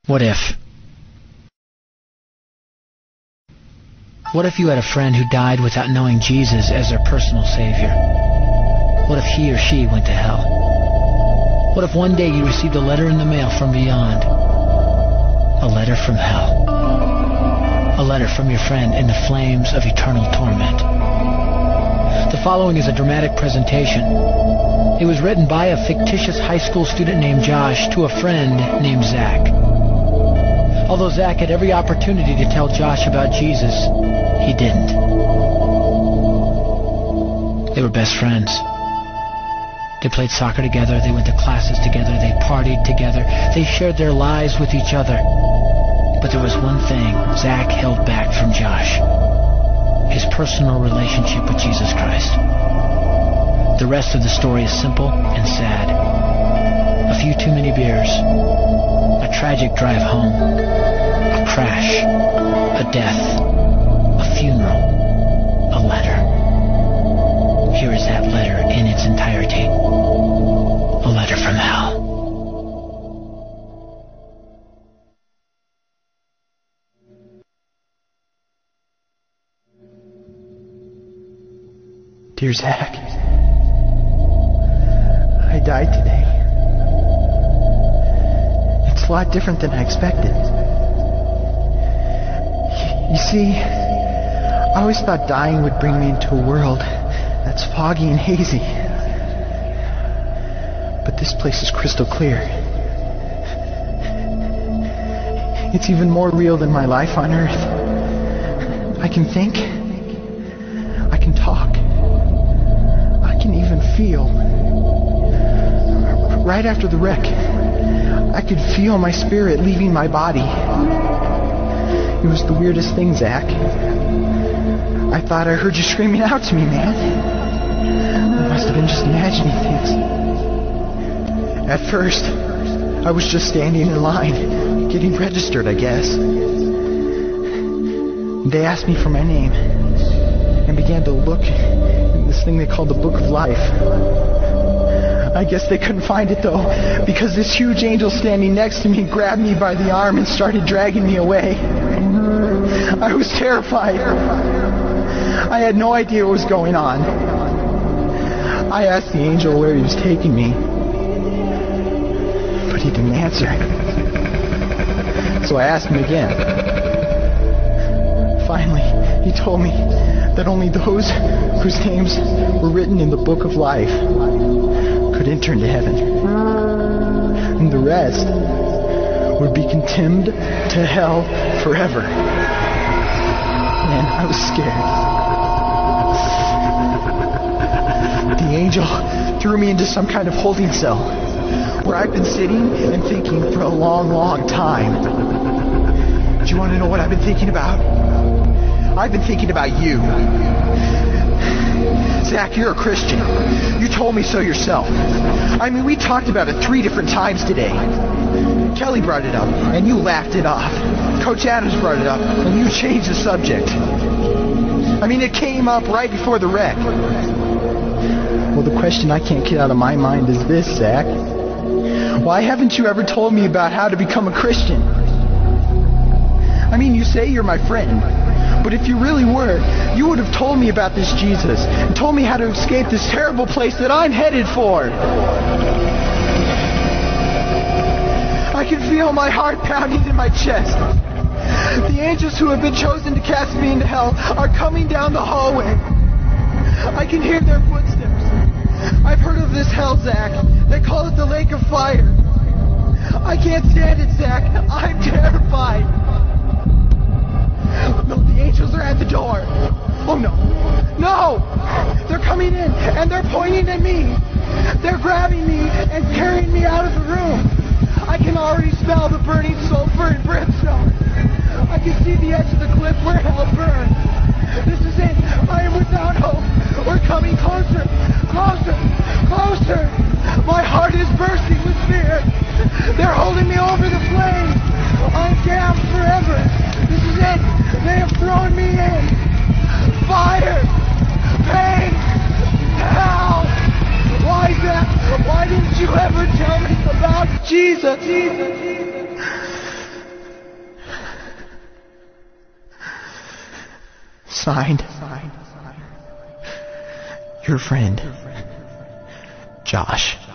What if? What if you had a friend who died without knowing Jesus as their personal Savior? What if he or she went to hell? What if one day you received a letter in the mail from beyond? A letter from hell. A letter from your friend in the flames of eternal torment. The following is a dramatic presentation. It was written by a fictitious high school student named Josh to a friend named Zach. Although Zach had every opportunity to tell Josh about Jesus, he didn't. They were best friends. They played soccer together, they went to classes together, they partied together, they shared their lives with each other. But there was one thing Zach held back from Josh: his personal relationship with Jesus Christ. The rest of the story is simple and sad. A few too many beers, a tragic drive home, a crash, a death, a funeral, a letter. Here is that letter in its entirety. A letter from hell. Dear Zach, I died today. It's a lot different than I expected. You see, I always thought dying would bring me into a world that's foggy and hazy. But this place is crystal clear. It's even more real than my life on Earth. I can think. I can talk. I can even feel. Right after the wreck, I could feel my spirit leaving my body. It was the weirdest thing, Zach. I thought I heard you screaming out to me, man. I must have been just imagining things. At first, I was just standing in line, getting registered, I guess. They asked me for my name and began to look in this thing they called the Book of Life. I guess they couldn't find it, though, because this huge angel standing next to me grabbed me by the arm and started dragging me away. I was terrified. I had no idea what was going on. I asked the angel where he was taking me, but he didn't answer. So I asked him again. Finally, he told me that only those whose names were written in the Book of Life could enter into heaven. And the rest would be condemned to hell forever. Man, I was scared. The angel threw me into some kind of holding cell where I've been sitting and thinking for a long, long time. Do you want to know what I've been thinking about? I've been thinking about you. Zach, you're a Christian. You told me so yourself. I mean, we talked about it 3 different times today. Kelly brought it up, and you laughed it off. Coach Adams brought it up, and you changed the subject. I mean, it came up right before the wreck. Well, the question I can't get out of my mind is this, Zach. Why haven't you ever told me about how to become a Christian? I mean, you say you're my friend, but if you really were, you would have told me about this Jesus and told me how to escape this terrible place that I'm headed for. I can feel my heart pounding in my chest. The angels who have been chosen to cast me into hell are coming down the hallway. I can hear their footsteps. I've heard of this hell, Zach. They call it the lake of fire. I can't stand it, Zach. I'm terrified. No, the angels are at the door. Oh, no. No! They're coming in, and they're pointing at me. They're grabbing me and carrying me out of the room. I can already smell the burning sulfur and brimstone. I can see the edge of the cliff where hell burns. This is it. I am without hope. We're coming closer. Closer. Closer. My heart is bursting with fear. They're holding me over the flames. I'm damned forever. This is it. They have thrown me in. Fire. Pain. Hell. Why that? Why didn't you ever tell me about Jesus? Signed, your friend, Josh.